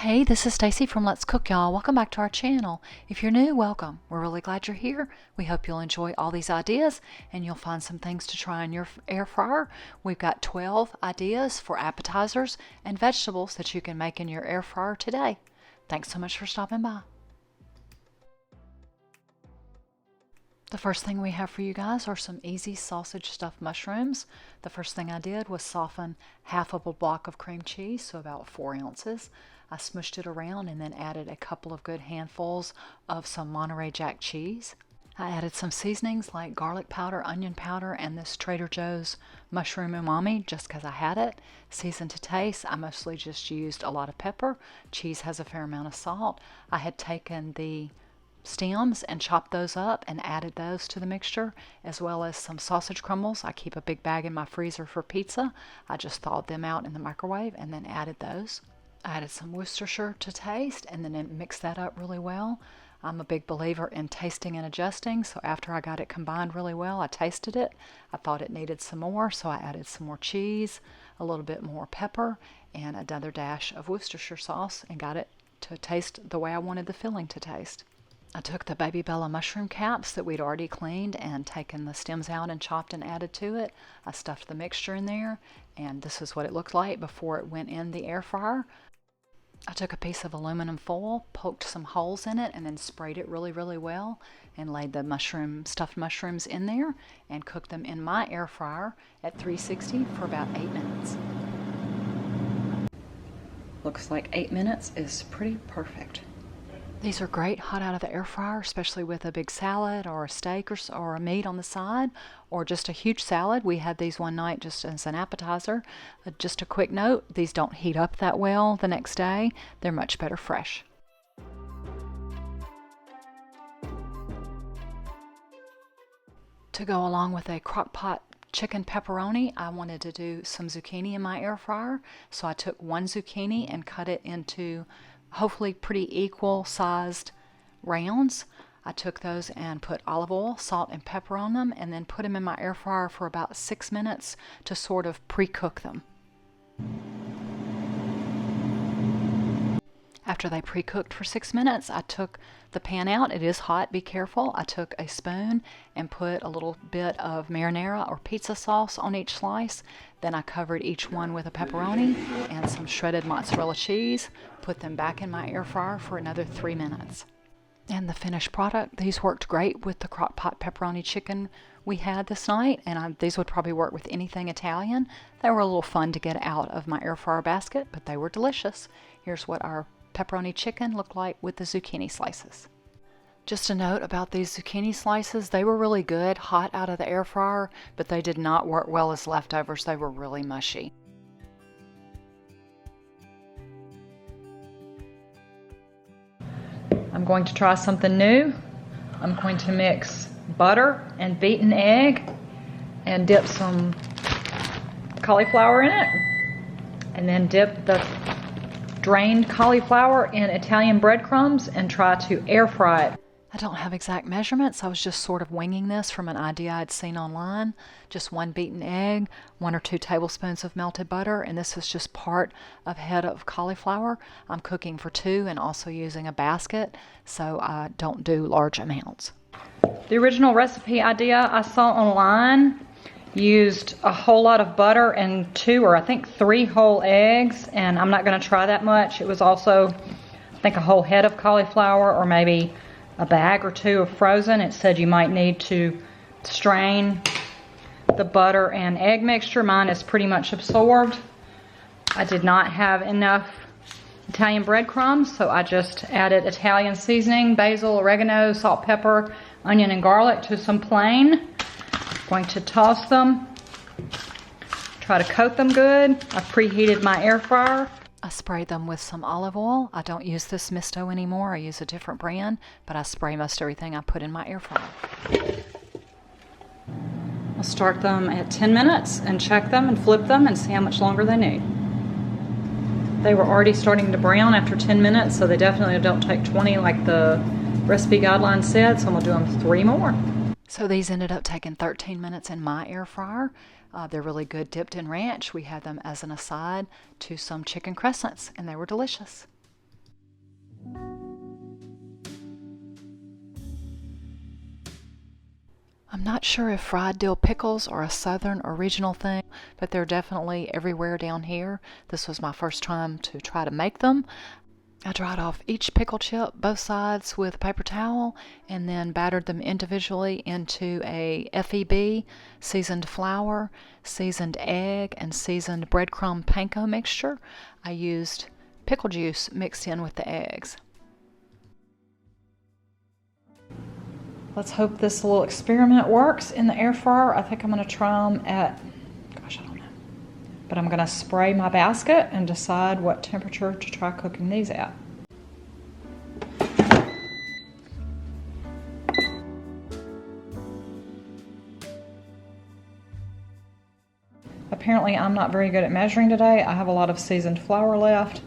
Hey, this is Stacy from Let's Cook, y'all. Welcome back to our channel. If you're new, welcome. We're really glad you're here. We hope you'll enjoy all these ideas and you'll find some things to try in your air fryer. We've got 12 ideas for appetizers and vegetables that you can make in your air fryer today. Thanks so much for stopping by. The first thing we have for you guys are some easy sausage stuffed mushrooms. The first thing I did was soften half of a block of cream cheese, so about 4 ounces. I smushed it around and then added a couple of good handfuls of some Monterey Jack cheese. I added some seasonings like garlic powder, onion powder, and this Trader Joe's mushroom umami just because I had it. Seasoned to taste. I mostly just used a lot of pepper. Cheese has a fair amount of salt. I had taken the stems and chopped those up and added those to the mixture, as well as some sausage crumbles. I keep a big bag in my freezer for pizza. I just thawed them out in the microwave and then added those. I added some Worcestershire to taste and then mixed that up really well. I'm a big believer in tasting and adjusting, so after I got it combined really well, I tasted it. I thought it needed some more, so I added some more cheese, a little bit more pepper, and another dash of Worcestershire sauce and got it to taste the way I wanted the filling to taste. I took the Baby Bella mushroom caps that we'd already cleaned and taken the stems out and chopped and added to it. I stuffed the mixture in there, and this is what it looked like before it went in the air fryer. I took a piece of aluminum foil, poked some holes in it, and then sprayed it really well and laid the stuffed mushrooms in there and cooked them in my air fryer at 360 for about 8 minutes. Looks like 8 minutes is pretty perfect. These are great hot out of the air fryer, especially with a big salad or a steak or a meat on the side, or just a huge salad. We had these one night just as an appetizer. Just a quick note, these don't heat up that well the next day. They're much better fresh. To go along with a crock pot chicken pepperoni, I wanted to do some zucchini in my air fryer. So I took one zucchini and cut it into hopefully pretty equal sized rounds. I took those and put olive oil, salt, and pepper on them and then put them in my air fryer for about 6 minutes to sort of pre-cook them. After they pre-cooked for 6 minutes, I took the pan out. It is hot, be careful. I took a spoon and put a little bit of marinara or pizza sauce on each slice. Then I covered each one with a pepperoni and some shredded mozzarella cheese. Put them back in my air fryer for another 3 minutes. And the finished product, these worked great with the crock pot pepperoni chicken we had this night, and these would probably work with anything Italian. They were a little fun to get out of my air fryer basket, but they were delicious. Here's what our pepperoni chicken looked like with the zucchini slices. Just a note about these zucchini slices, they were really good hot out of the air fryer, but they did not work well as leftovers. They were really mushy. I'm going to try something new. I'm going to mix butter and beaten egg and dip some cauliflower in it, and then dip the drained cauliflower in Italian breadcrumbs and try to air fry it. I don't have exact measurements. I was just sort of winging this from an idea I'd seen online. Just 1 beaten egg, 1 or 2 tablespoons of melted butter, and this is just part of head of cauliflower. I'm cooking for 2 and also using a basket, so I don't do large amounts. The original recipe idea I saw online used a whole lot of butter and 2 or I think 3 whole eggs, and I'm not going to try that much. It was also, I think, a whole head of cauliflower or maybe a bag or 2 of frozen. It said you might need to strain the butter and egg mixture. Mine is pretty much absorbed. I did not have enough Italian breadcrumbs, so I just added Italian seasoning, basil, oregano, salt, pepper, onion, and garlic to some plain. Going to toss them, try to coat them good. I preheated my air fryer. I sprayed them with some olive oil. I don't use this misto anymore. I use a different brand, but I spray most everything I put in my air fryer. I'll start them at 10 minutes and check them and flip them and see how much longer they need. They were already starting to brown after 10 minutes, so they definitely don't take 20 like the recipe guideline said, so I'm gonna do them 3 more. So these ended up taking 13 minutes in my air fryer. They're really good dipped in ranch. We had them as an aside to some chicken crescents, and they were delicious. I'm not sure if fried dill pickles are a southern or regional thing, but they're definitely everywhere down here. This was my first time to try to make them. I dried off each pickle chip, both sides, with a paper towel, and then battered them individually into a FEB, seasoned flour, seasoned egg, and seasoned breadcrumb panko mixture. I used pickle juice mixed in with the eggs. Let's hope this little experiment works in the air fryer. I think I'm going to try them at, gosh, I don't know. But I'm going to spray my basket and decide what temperature to try cooking these at. Apparently I'm not very good at measuring today. I have a lot of seasoned flour left,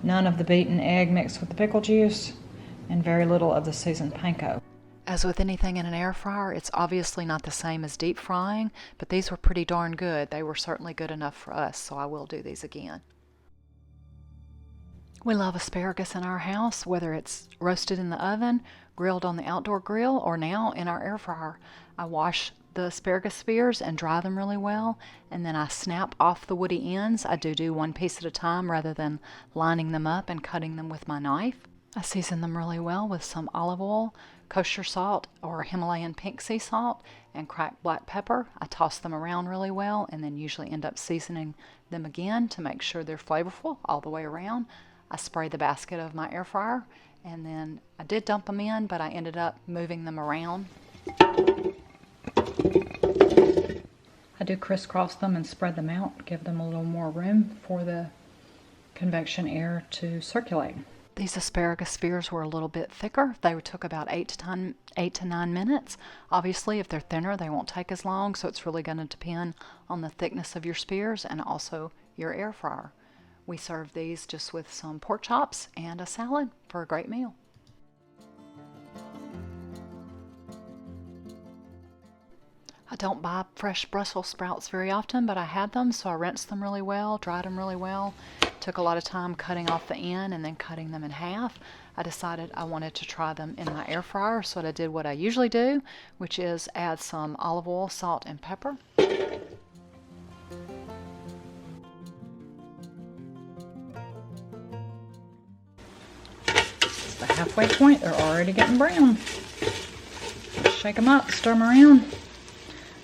none of the beaten egg mixed with the pickle juice, and very little of the seasoned panko. As with anything in an air fryer, it's obviously not the same as deep frying, but these were pretty darn good. They were certainly good enough for us, so I will do these again. We love asparagus in our house, whether it's roasted in the oven, grilled on the outdoor grill, or now in our air fryer. I wash the asparagus spears and dry them really well, and then I snap off the woody ends. I do one piece at a time rather than lining them up and cutting them with my knife. I season them really well with some olive oil, kosher salt or Himalayan pink sea salt, and cracked black pepper. I toss them around really well and then usually end up seasoning them again to make sure they're flavorful all the way around. I spray the basket of my air fryer, and then I did dump them in, but I ended up moving them around. I do crisscross them and spread them out, give them a little more room for the convection air to circulate. These asparagus spears were a little bit thicker. They took about 8 to 9 minutes. Obviously, if they're thinner, they won't take as long, so it's really going to depend on the thickness of your spears and also your air fryer. We serve these just with some pork chops and a salad for a great meal. I don't buy fresh Brussels sprouts very often, but I had them, so I rinsed them really well, dried them really well. Took a lot of time cutting off the end and then cutting them in half. I decided I wanted to try them in my air fryer, so I did what I usually do, which is add some olive oil, salt, and pepper. It's the halfway point. They're already getting brown. Shake them up, stir them around.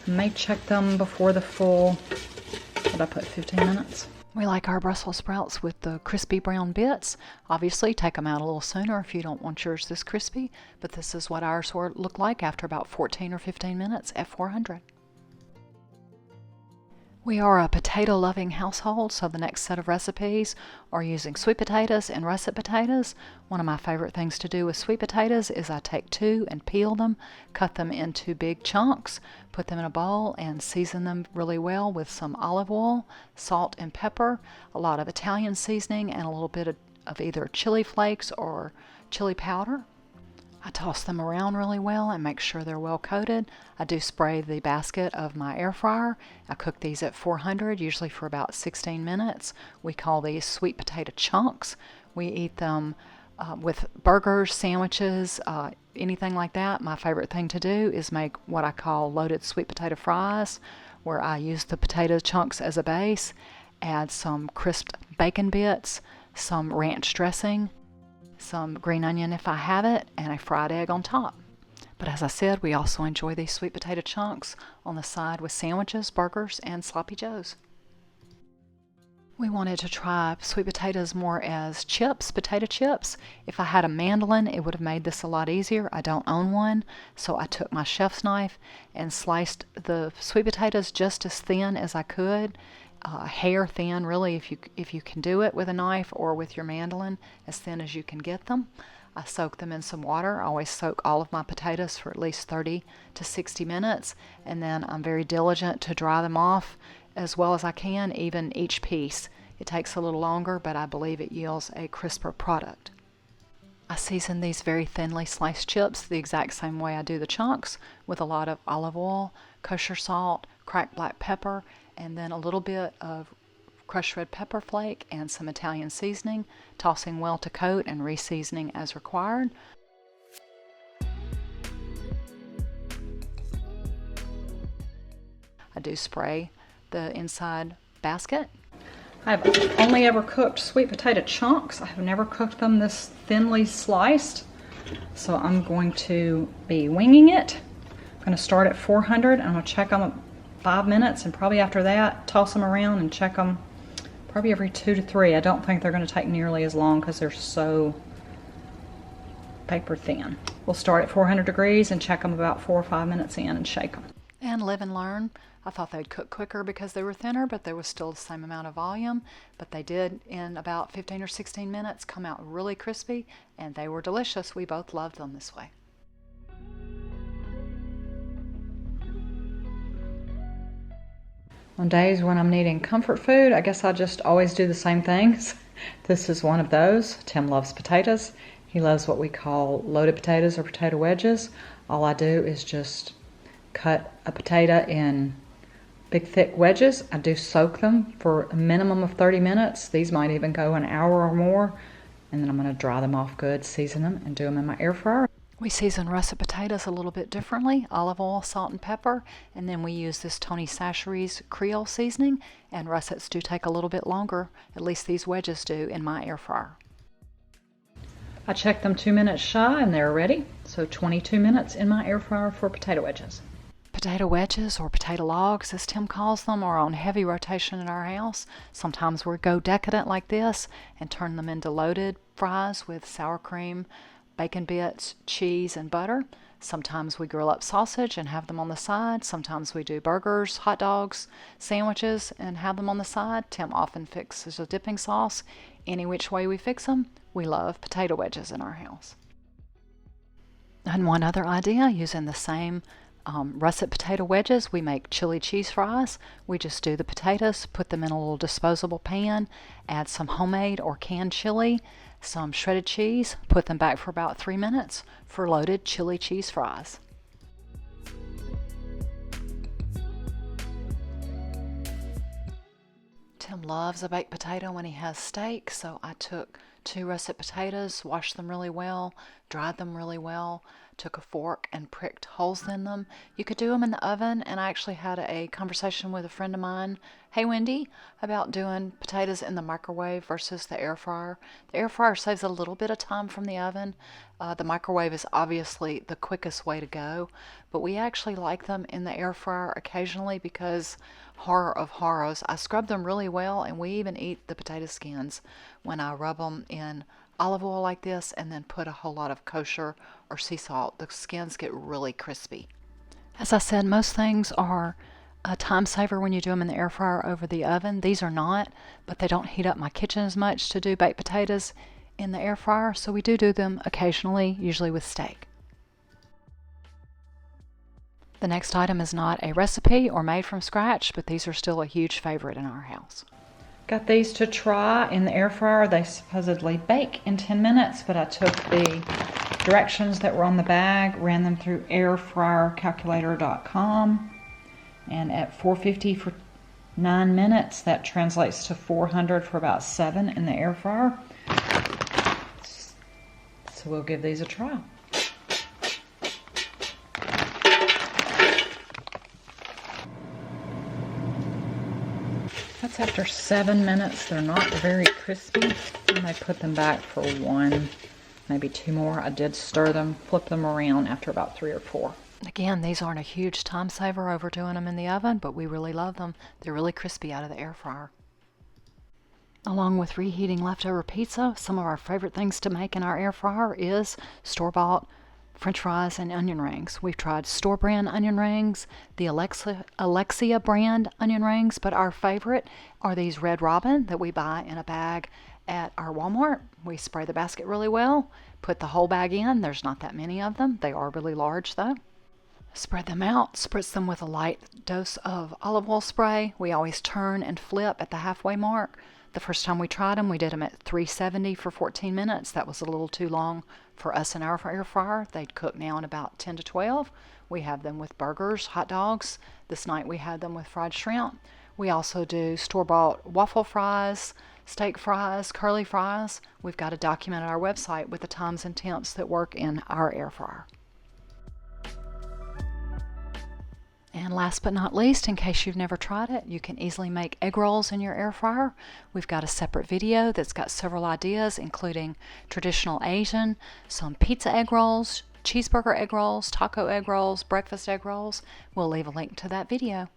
I may check them before the full, what did I put, 15 minutes? We like our Brussels sprouts with the crispy brown bits. Obviously, take them out a little sooner if you don't want yours this crispy, but this is what ours look like after about 14 or 15 minutes at 400. We are a potato-loving household, so the next set of recipes are using sweet potatoes and russet potatoes. One of my favorite things to do with sweet potatoes is I take 2 and peel them, cut them into big chunks, put them in a bowl, and season them really well with some olive oil, salt and pepper, a lot of Italian seasoning, and a little bit of either chili flakes or chili powder. I toss them around really well and make sure they're well coated. I do spray the basket of my air fryer. I cook these at 400, usually for about 16 minutes. We call these sweet potato chunks. We eat them with burgers, sandwiches, anything like that. My favorite thing to do is make what I call loaded sweet potato fries, where I use the potato chunks as a base, add some crisped bacon bits, some ranch dressing, some green onion if I have it, and a fried egg on top. But as I said, we also enjoy these sweet potato chunks on the side with sandwiches, burgers, and sloppy joes. We wanted to try sweet potatoes more as chips, potato chips. If I had a mandolin, it would have made this a lot easier. I don't own one, so I took my chef's knife and sliced the sweet potatoes just as thin as I could. Hair thin, really, if you can do it with a knife or with your mandolin, as thin as you can get them. I soak them in some water. I always soak all of my potatoes for at least 30 to 60 minutes, and then I'm very diligent to dry them off as well as I can, even each piece. It takes a little longer, but I believe it yields a crisper product. I season these very thinly sliced chips the exact same way I do the chunks, with a lot of olive oil, kosher salt, cracked black pepper, and then a little bit of crushed red pepper flake, and some Italian seasoning, tossing well to coat and re-seasoning as required. I do spray the inside basket. I've only ever cooked sweet potato chunks. I have never cooked them this thinly sliced. So I'm going to be winging it. I'm going to start at 400. I'm going to check them at 5 minutes, and probably after that toss them around and check them probably every 2 to 3. I don't think they're going to take nearly as long because they're so paper thin. We'll start at 400 degrees and check them about 4 or 5 minutes in and shake them. And live and learn. I thought they'd cook quicker because they were thinner, but there was still the same amount of volume. But they did, in about 15 or 16 minutes, come out really crispy, and they were delicious. We both loved them this way. On days when I'm needing comfort food, I guess I just always do the same things. This is one of those. Tim loves potatoes. He loves what we call loaded potatoes or potato wedges. All I do is just cut a potato in big thick wedges. I do soak them for a minimum of 30 minutes. These might even go an hour or more. And then I'm going to dry them off good, season them, and do them in my air fryer. We season russet potatoes a little bit differently. Olive oil, salt, and pepper. And then we use this Tony Chachere's Creole seasoning. And russets do take a little bit longer. At least these wedges do in my air fryer. I checked them 2 minutes shy and they're ready. So 22 minutes in my air fryer for potato wedges. Potato wedges, or potato logs as Tim calls them, are on heavy rotation in our house. Sometimes we go decadent like this and turn them into loaded fries with sour cream, bacon bits, cheese, and butter. Sometimes we grill up sausage and have them on the side. Sometimes we do burgers, hot dogs, sandwiches, and have them on the side. Tim often fixes a dipping sauce. Any which way we fix them, we love potato wedges in our house. And one other idea, using the same russet potato wedges, we make chili cheese fries. We just do the potatoes, put them in a little disposable pan, add some homemade or canned chili, some shredded cheese, put them back for about 3 minutes for loaded chili cheese fries. Tim loves a baked potato when he has steak, so I took 2 russet potatoes, washed them really well, dried them really well, took a fork and pricked holes in them. You could do them in the oven, and I actually had a conversation with a friend of mine, hey Wendy, about doing potatoes in the microwave versus the air fryer. The air fryer saves a little bit of time from the oven. The microwave is obviously the quickest way to go, but we actually like them in the air fryer occasionally because, horror of horrors, I scrub them really well, and we even eat the potato skins when I rub them in olive oil like this and then put a whole lot of kosher or sea salt. The skins get really crispy. As I said, most things are a time saver when you do them in the air fryer over the oven. These are not, but they don't heat up my kitchen as much to do baked potatoes in the air fryer, so we do them occasionally, usually with steak. The next item is not a recipe or made from scratch, but these are still a huge favorite in our house. Got these to try in the air fryer. They supposedly bake in 10 minutes, but I took the directions that were on the bag, ran them through airfryercalculator.com, and at 450 for 9 minutes, that translates to 400 for about 7 in the air fryer. So we'll give these a try. That's after 7 minutes. They're not very crispy. And I put them back for 1, maybe 2 more. I did stir them, flip them around after about 3 or 4. Again, these aren't a huge time saver over doing them in the oven, but we really love them. They're really crispy out of the air fryer. Along with reheating leftover pizza, some of our favorite things to make in our air fryer is store-bought French fries and onion rings. We've tried store brand onion rings, the Alexia brand onion rings, but our favorite are these Red Robin that we buy in a bag at our Walmart. We spray the basket really well, put the whole bag in. There's not that many of them. They are really large though. Spread them out, spritz them with a light dose of olive oil spray. We always turn and flip at the halfway mark. The first time we tried them, we did them at 370 for 14 minutes. That was a little too long for us in our air fryer. They'd cook now in about 10 to 12. We have them with burgers, hot dogs. This night we had them with fried shrimp. We also do store-bought waffle fries, steak fries, curly fries. We've got a document on our website with the times and temps that work in our air fryer. And last but not least, in case you've never tried it, you can easily make egg rolls in your air fryer. We've got a separate video that's got several ideas, including traditional Asian, some pizza egg rolls, cheeseburger egg rolls, taco egg rolls, breakfast egg rolls. We'll leave a link to that video.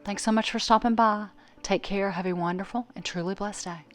Thanks so much for stopping by. Take care, have a wonderful and truly blessed day.